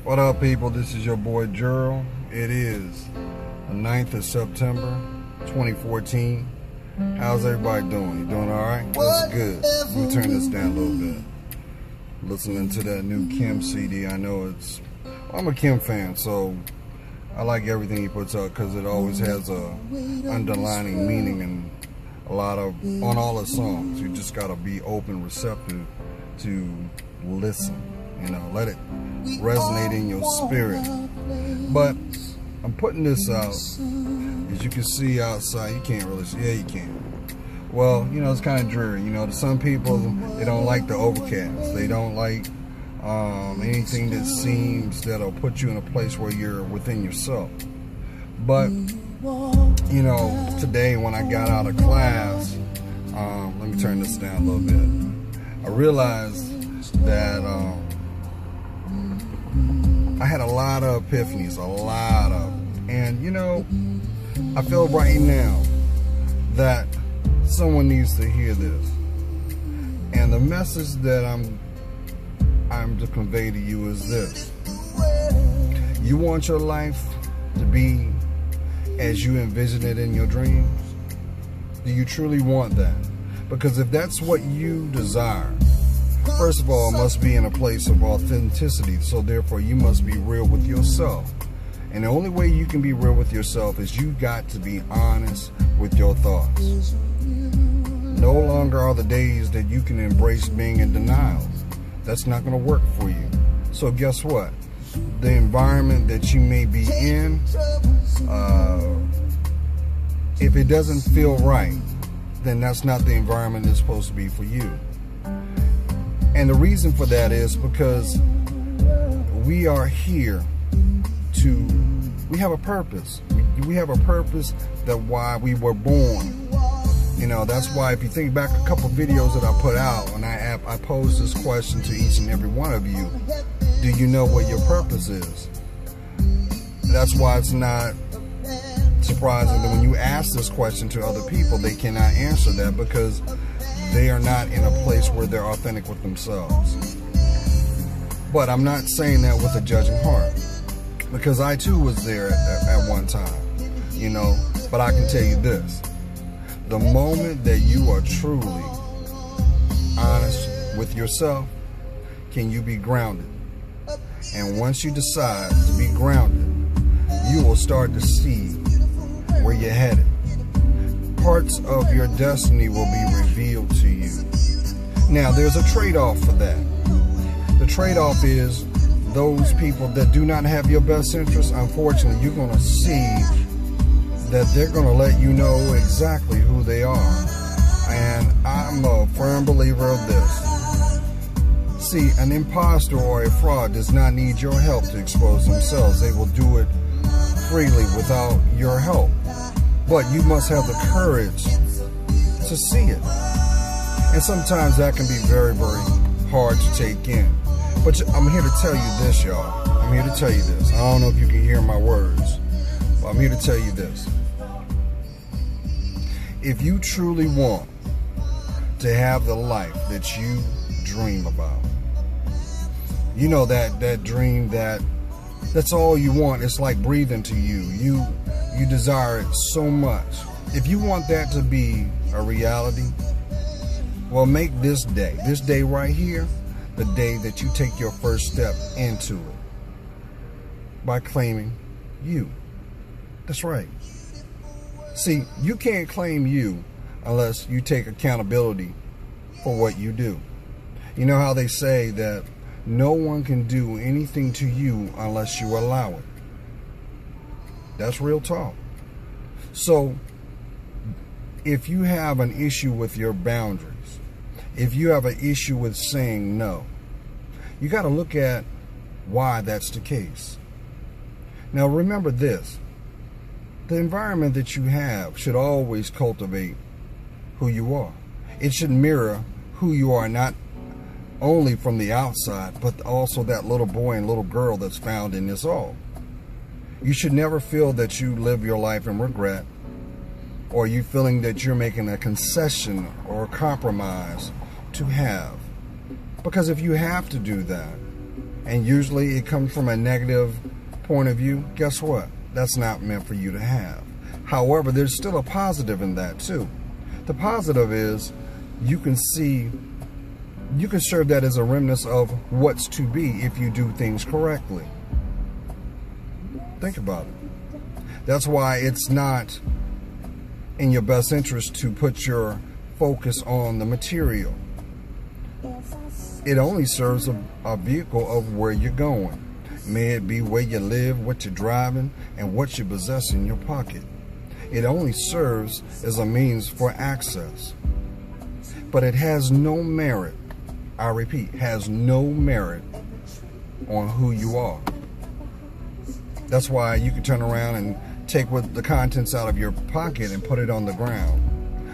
What up, people? This is your boy Gerald. It is the 9th of September 2014. How's everybody doing? You doing alright? That's good. Let me turn this down a little bit. Listening to that new Kim CD. I know I'm a Kim fan, so I like everything he puts out because it always has a underlining meaning and on all his songs. You just gotta be open, receptive to listen. You know, let it resonate in your spirit. But I'm putting this out. As you can see outside, you can't really see. Yeah, you can. Well, you know, it's kind of dreary. You know, to some people, they don't like the overcast. They don't like anything that seems that'll put you in a place where you're within yourself. But, you know, today when I got out of class, let me turn this down a little bit. I realized that I had a lot of epiphanies, and you know, I feel right now that someone needs to hear this. And the message that I'm to convey to you is this. You want your life to be as you envision it in your dreams? Do you truly want that? Because if that's what you desire, first of all, it must be in a place of authenticity, so therefore you must be real with yourself. And the only way you can be real with yourself is you got to be honest with your thoughts. No longer are the days that you can embrace being in denial. That's not going to work for you. So guess what? The environment that you may be in, if it doesn't feel right, then that's not the environment that's supposed to be for you. And the reason for that is because we are here we have a purpose. We have a purpose that why we were born. You know, that's why if you think back a couple videos that I put out, and I posed this question to each and every one of you, do you know what your purpose is? That's why it's not surprising that when you ask this question to other people, they cannot answer that because they are not in a place where they're authentic with themselves. But I'm not saying that with a judging heart, because I too was there at one time, you know. But I can tell you this: the moment that you are truly honest with yourself, can you be grounded? And once you decide to be grounded, you will start to see where you're headed. Parts of your destiny will be revealed to you. Now, there's a trade-off for that. The trade-off is those people that do not have your best interest, unfortunately, you're going to see that they're going to let you know exactly who they are. And I'm a firm believer of this. See, an imposter or a fraud does not need your help to expose themselves. They will do it freely without your help. But you must have the courage to see it. And sometimes that can be very, very hard to take in. But I'm here to tell you this, y'all. I'm here to tell you this. I don't know if you can hear my words, but I'm here to tell you this. If you truly want to have the life that you dream about, you know, that dream that's all you want. It's like breathing to you. You desire it so much. If you want that to be a reality, well, make this day right here, the day that you take your first step into it by claiming you. That's right. See, you can't claim you unless you take accountability for what you do. You know how they say that no one can do anything to you unless you allow it. That's real talk. So, if you have an issue with your boundaries, if you have an issue with saying no, you got to look at why that's the case. Now, remember this. The environment that you have should always cultivate who you are. It should mirror who you are, not only from the outside, but also that little boy and little girl that's found in this all. You should never feel that you live your life in regret, or you feeling that you're making a concession or a compromise to have. Because if you have to do that, and usually it comes from a negative point of view, guess what? That's not meant for you to have. However, there's still a positive in that too. The positive is you can serve that as a remnant of what's to be if you do things correctly. Think about it. That's why it's not in your best interest to put your focus on the material. It only serves a vehicle of where you're going. May it be where you live, what you're driving, and what you possess in your pocket. It only serves as a means for access. But it has no merit, I repeat, has no merit on who you are. That's why you can turn around and take the contents out of your pocket and put it on the ground.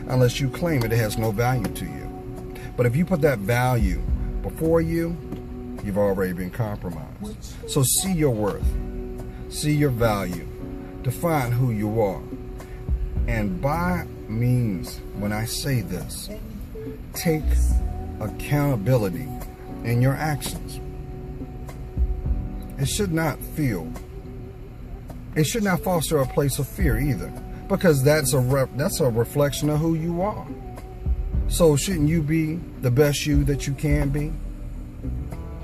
Unless you claim it has no value to you. But if you put that value before you, you've already been compromised. So see your worth. See your value. Define who you are. And by means, when I say this, take accountability in your actions. It should not foster a place of fear either, because that's a reflection of who you are. So shouldn't you be the best you that you can be?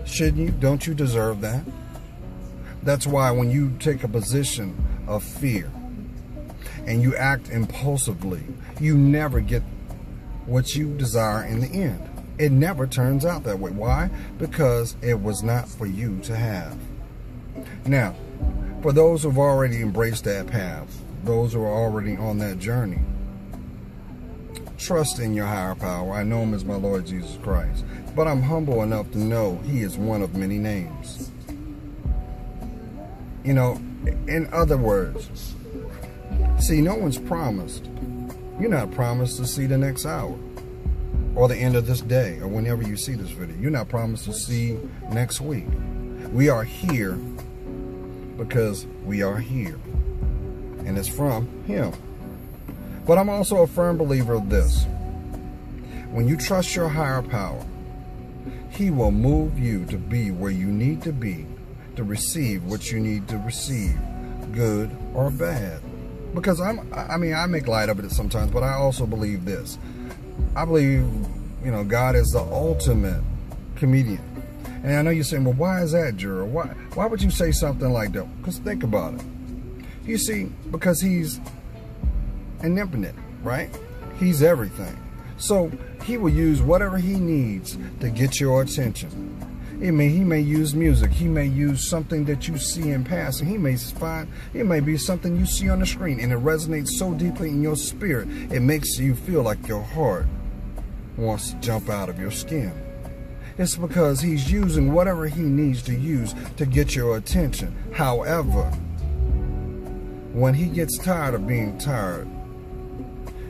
Shouldn't you? Don't you deserve that? That's why when you take a position of fear and you act impulsively, you never get what you desire in the end. It never turns out that way. Why? Because it was not for you to have. Now, for those who've already embraced that path, those who are already on that journey, trust in your higher power. I know him as my Lord Jesus Christ, but I'm humble enough to know he is one of many names. You know, in other words, see, no one's promised. You're not promised to see the next hour or the end of this day or whenever you see this video. You're not promised to see next week. We are here because we are here, and it's from him. But I'm also a firm believer of this. When you trust your higher power, he will move you to be where you need to be, to receive what you need to receive, good or bad. Because I make light of it sometimes, but I also believe this. I believe, God is the ultimate comedian. And I know you're saying, well, why is that, Jura? Why would you say something like that? Because think about it. You see, because he's omnipotent, right? He's everything. So he will use whatever he needs to get your attention. He may use music. He may use something that you see in passing. It may be something you see on the screen, and it resonates so deeply in your spirit, it makes you feel like your heart wants to jump out of your skin. It's because he's using whatever he needs to use to get your attention. However, when he gets tired of being tired,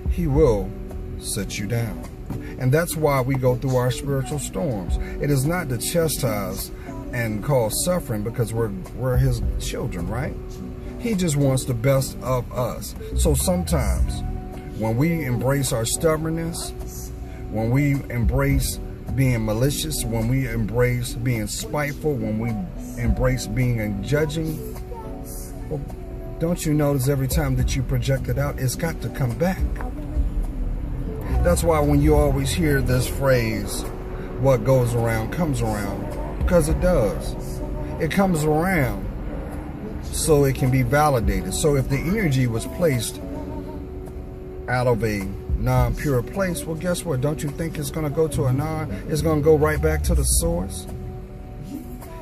he will sit you down. And that's why we go through our spiritual storms. It is not to chastise and cause suffering, because we're his children, right? He just wants the best of us. So sometimes when we embrace our stubbornness, when we embrace being malicious, when we embrace being spiteful, when we embrace being judging, well, don't you notice every time that you project it out, it's got to come back. That's why when you always hear this phrase, what goes around comes around, because it does. It comes around so it can be validated. So if the energy was placed out of a non-pure place, well, guess what? Don't you think it's going to go to a it's going to go right back to the source?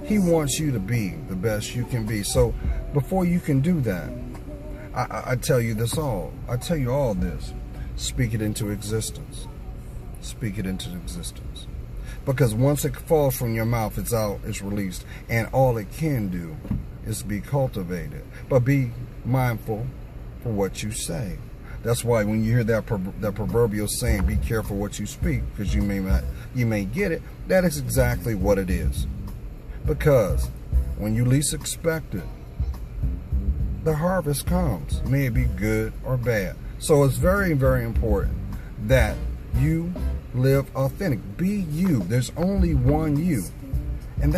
He wants you to be the best you can be. So before you can do that, I tell you this all. I tell you all this. Speak it into existence. Speak it into existence. Because once it falls from your mouth, it's out, it's released. And all it can do is be cultivated. But be mindful for what you say. That's why when you hear that proverbial saying, be careful what you speak, because you may get it, that is exactly what it is. Because when you least expect it, the harvest comes. May it be good or bad. So it's very, very important that you live authentic. Be you. There's only one you. And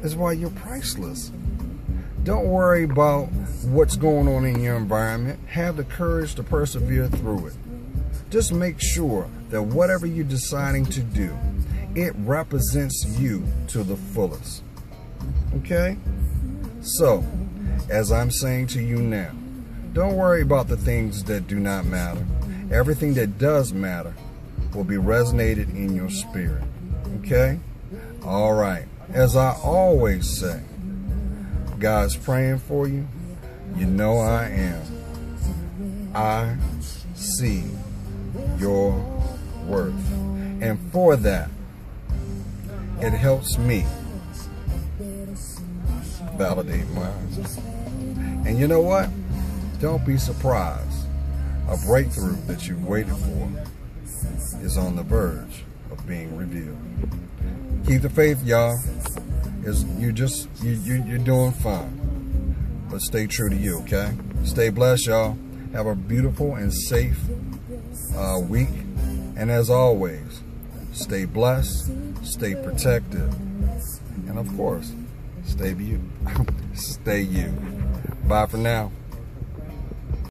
is why you're priceless. Don't worry about what's going on in your environment. Have the courage to persevere through it. Just make sure that whatever you're deciding to do, it represents you to the fullest. Okay? So, as I'm saying to you now, don't worry about the things that do not matter. Everything that does matter will be resonated in your spirit. Okay? All right. As I always say, God's praying for you. You know I am. I see your worth. And for that, it helps me validate mine. And you know what? Don't be surprised. A breakthrough that you've waited for is on the verge of being revealed. Keep the faith, y'all. You're doing fine. But stay true to you, okay? Stay blessed, y'all. Have a beautiful and safe week. And as always, stay blessed, stay protected, and of course, stay you. Bye for now.